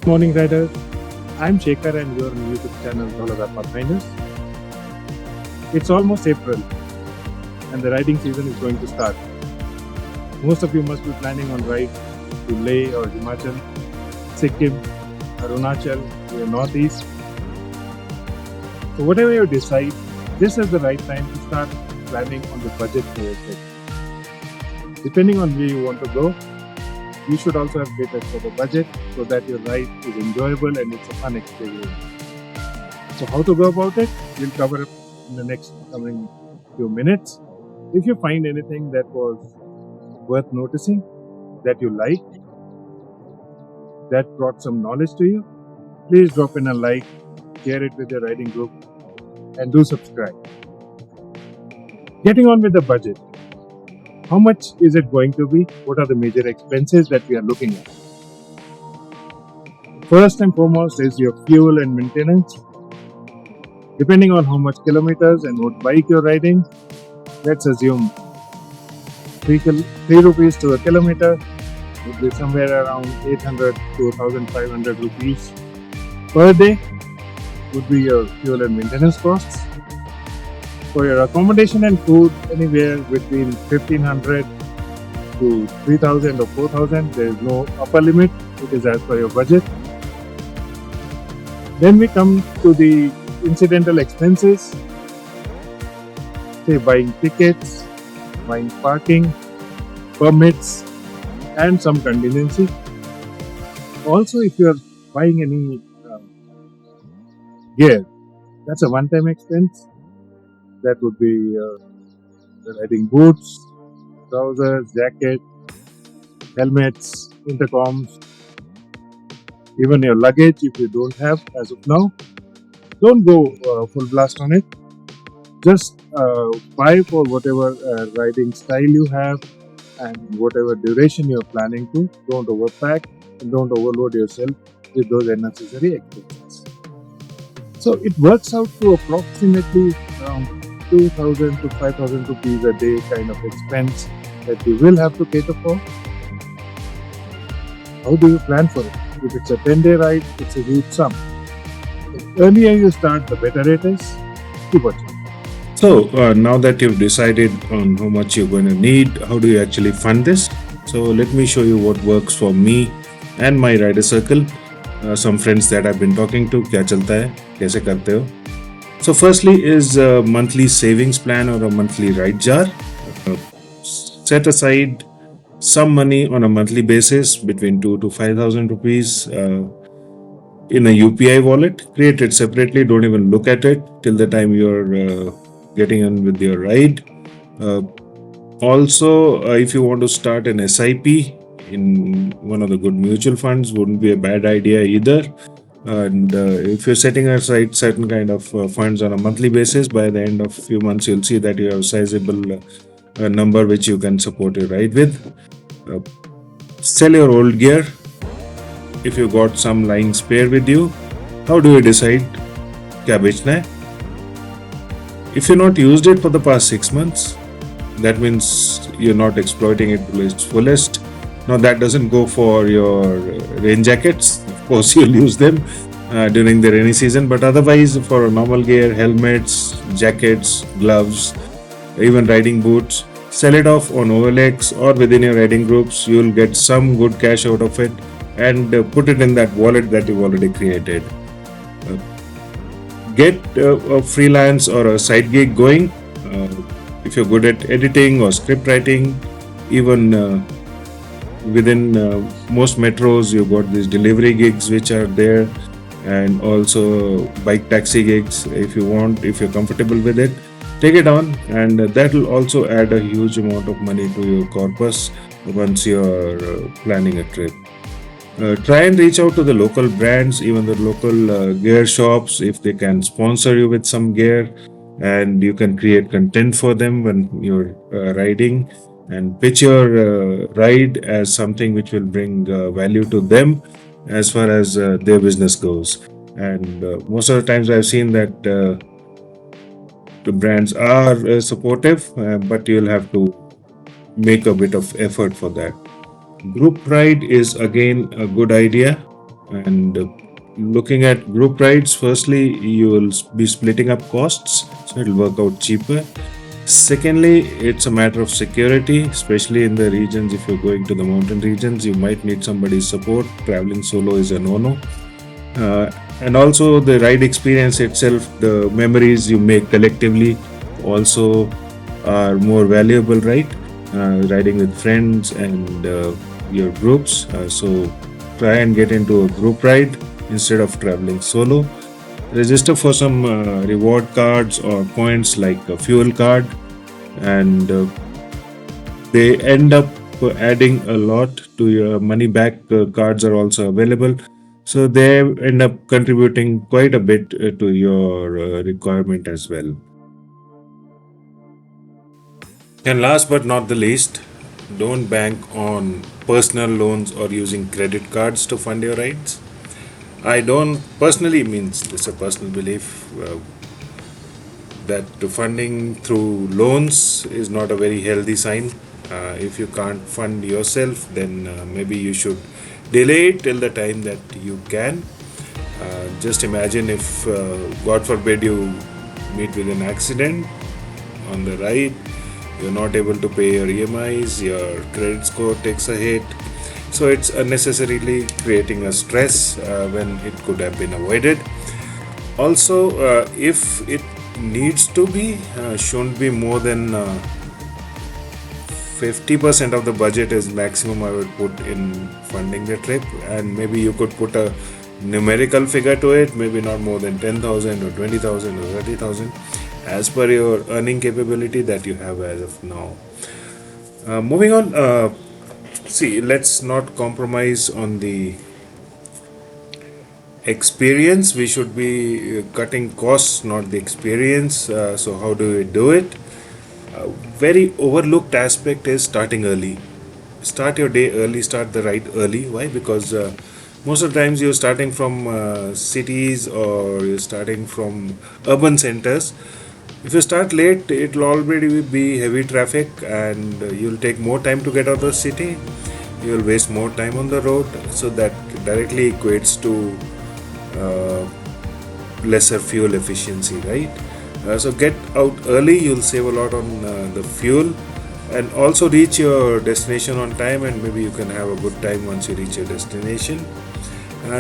Morning riders, I'm Shekhar and you're on YouTube channel Dollar Pathfinders. It's almost April and the riding season is going to start. Most of you must be planning on rides to Leh or Himachal, Sikkim, Arunachal, or Northeast. So whatever you decide, this is the right time to start planning on the budget for your trip. Depending on where you want to go, you should also have catered for the budget so that your ride is enjoyable and it's a fun experience. So how to go about it, we'll cover in the next coming few minutes. If you find anything that was worth noticing, that you liked, that brought some knowledge to you, please drop in a like, share it with your riding group, and do subscribe. Getting on with the budget. How much is it going to be? What are the major expenses that we are looking at? First and foremost is your fuel and maintenance. Depending on how much kilometers and what bike you're riding, let's assume 3 rupees to a kilometer would be somewhere around 800 to 1500 rupees per day would be your fuel and maintenance costs. For your accommodation and food, anywhere between 1500 to 3000 or 4000. There is no upper limit. It is as per your budget. Then we come to the incidental expenses, say buying tickets, buying parking, permits, and some contingency. Also, if you are buying any gear, that's a one-time expense. That would be the riding boots, trousers, jacket, helmets, intercoms, even your luggage if you don't have as of now. Don't go full blast on it. Just buy for whatever riding style you have and whatever duration you're planning to. Don't overpack and don't overload yourself with those unnecessary expenses. So it works out to approximately around 2,000 to 5,000 rupees a day kind of expense that you will have to cater for. How do you plan for it? If it's a 10-day ride, it's a huge sum. The earlier you start, the better it is. Keep watching. So now that you've decided on how much you're going to need, how do you actually fund this? So let me show you what works for me and my rider circle. Some friends that I've been talking to, क्या चलता है, कैसे करते हो? So firstly is a monthly savings plan or a monthly ride jar. Set aside some money on a monthly basis between 2 to 5,000 rupees in a UPI wallet. Create it separately. Don't even look at it till the time you're getting on with your ride. Also, if you want to start an SIP in one of the good mutual funds, wouldn't be a bad idea either. And if you're setting aside certain kind of funds on a monthly basis, by the end of few months you'll see that you have a sizable number which you can support your ride with. Sell your old gear if you got some lying spare with you. How do you decide क्या बेचना है? If you're not used it for the past 6 months, that means you're not exploiting it to its fullest. Now that doesn't go for your rain jackets. Of course, you'll use them during the rainy season, but otherwise for normal gear, helmets, jackets, gloves, even riding boots, sell it off on OLX or within your riding groups. You'll get some good cash out of it and put it in that wallet that you've already created. Get a freelance or a side gig going. If you're good at editing or script writing, even within most metros you've got these delivery gigs which are there, and also bike taxi gigs. If you're comfortable with it, take it on, and that will also add a huge amount of money to your corpus once you're planning a trip. Try and reach out to the local brands, even the local gear shops, if they can sponsor you with some gear, and you can create content for them when you're riding, and pitch your ride as something which will bring value to them as far as their business goes. And most of the times I've seen that the brands are supportive, but you'll have to make a bit of effort for that. Group ride is again a good idea. And looking at group rides, firstly, you will be splitting up costs, so it'll work out cheaper. Secondly, it's a matter of security, especially in the regions. If you're going to the mountain regions, you might need somebody's support. Traveling solo is a no-no. And also the ride experience itself, the memories you make collectively also are more valuable, right? Riding with friends and your groups. So try and get into a group ride instead of traveling solo. Register for some reward cards or points like a fuel card, and they end up adding a lot to your money back. Cards are also available, so they end up contributing quite a bit to your requirement as well. And last but not the least, don't bank on personal loans or using credit cards to fund your rides. I don't personally, means it's a personal belief, that the funding through loans is not a very healthy sign. If you can't fund yourself, then maybe you should delay it till the time that you can. Just imagine if, God forbid, you meet with an accident on the ride, you're not able to pay your EMIs, your credit score takes a hit. So it's unnecessarily creating a stress when it could have been avoided. Also, if it needs to be, shouldn't be more than 50% of the budget is maximum I would put in funding the trip, and maybe you could put a numerical figure to it, maybe not more than 10,000 or 20,000 or 30,000, as per your earning capability that you have as of now. Moving on, see, let's not compromise on the experience. We should be cutting costs, not the experience. So how do we do it? Very overlooked aspect is starting early. Start your day early, start the ride early. Why? Because most of the times you're starting from cities or you're starting from urban centers. If you start late, it'll already be heavy traffic, and you'll take more time to get out of the city. You'll waste more time on the road, so that directly equates to uh, lesser fuel efficiency, right? So get out early, you'll save a lot on the fuel, and also reach your destination on time, and maybe you can have a good time once you reach your destination.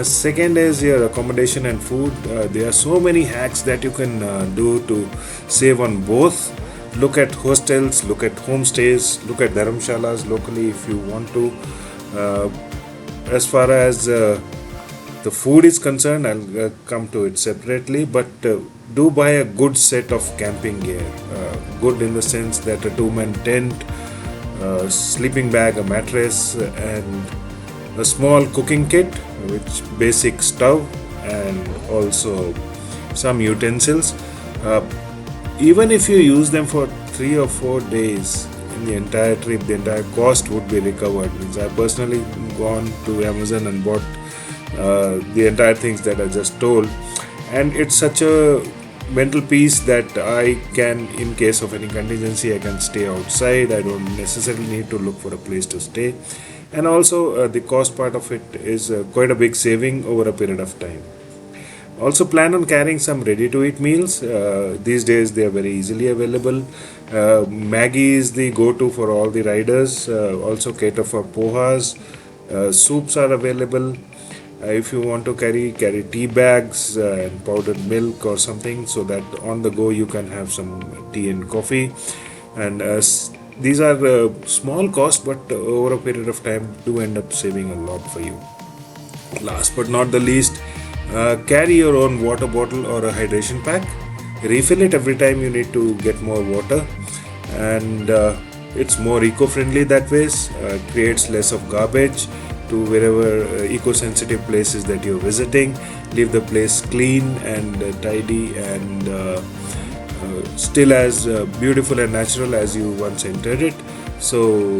Second is your accommodation and food. There are so many hacks that you can do to save on both. Look at hostels, look at homestays, look at dharamshalas locally if you want to. Uh, as far as the food is concerned, I'll come to it separately, but do buy a good set of camping gear. Good in the sense that a two-man tent, sleeping bag, a mattress, and a small cooking kit, which basic stove, and also some utensils. Uh, Even if you use them for 3 or 4 days in the entire trip, the entire cost would be recovered. Means I personally gone to Amazon and bought the entire things that I just told, and it's such a mental peace that I can, in case of any contingency, I can stay outside. I don't necessarily need to look for a place to stay, and also the cost part of it is quite a big saving over a period of time. Also, plan on carrying some ready to eat meals. These days, they are very easily available. Maggie is the go to for all the riders. Also, cater for pohas. Soups are available. If you want to carry tea bags and powdered milk or something, so that on the go you can have some tea and coffee. And these are small costs, but over a period of time do end up saving a lot for you. Last but not the least, carry your own water bottle or a hydration pack. Refill it every time you need to get more water, and it's more eco-friendly that way. Creates less of garbage to wherever eco-sensitive places that you're visiting. Leave the place clean and tidy, and still as beautiful and natural as you once entered it. So,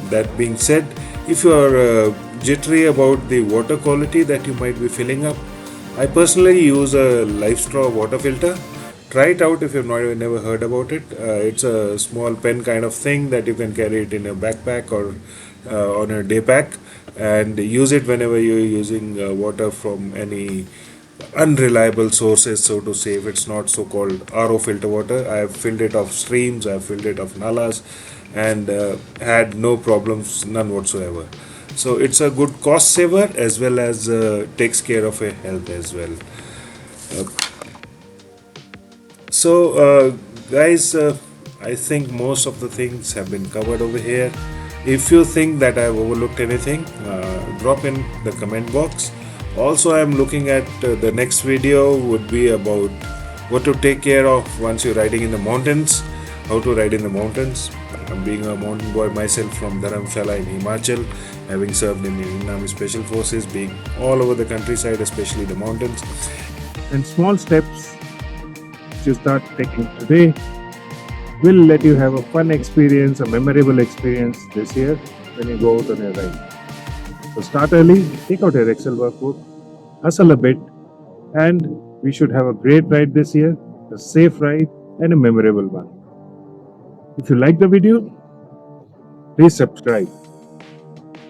that being said, if you are jittery about the water quality that you might be filling up, I personally use a live straw water filter. Try it out if you've never heard about it. It's a small pen kind of thing that you can carry it in a backpack or on a day pack. and use it whenever you're using water from any unreliable sources, so to say. If it's not so called RO filter water, I have filled it of streams, I have filled it of nalas, and had no problems, none whatsoever. So it's a good cost saver as well as takes care of your health as well. So, guys, I think most of the things have been covered over here. If you think that I've overlooked anything, drop in the comment box. Also, I'm looking at the next video would be about what to take care of once you're riding in the mountains, how to ride in the mountains. I'm being a mountain boy myself from Dharamshala in Himachal, having served in the Indian Army Special Forces, being all over the countryside, especially the mountains. And small steps which you start taking today will let you have a fun experience, a memorable experience this year when you go out on your ride. So start early, take out your Excel workbook, hustle a bit, and we should have a great ride this year, a safe ride, and a memorable one. If you like the video, please subscribe.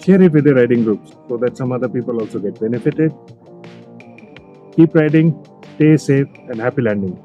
Share it with your riding groups so that some other people also get benefited. Keep riding, stay safe, and happy landing.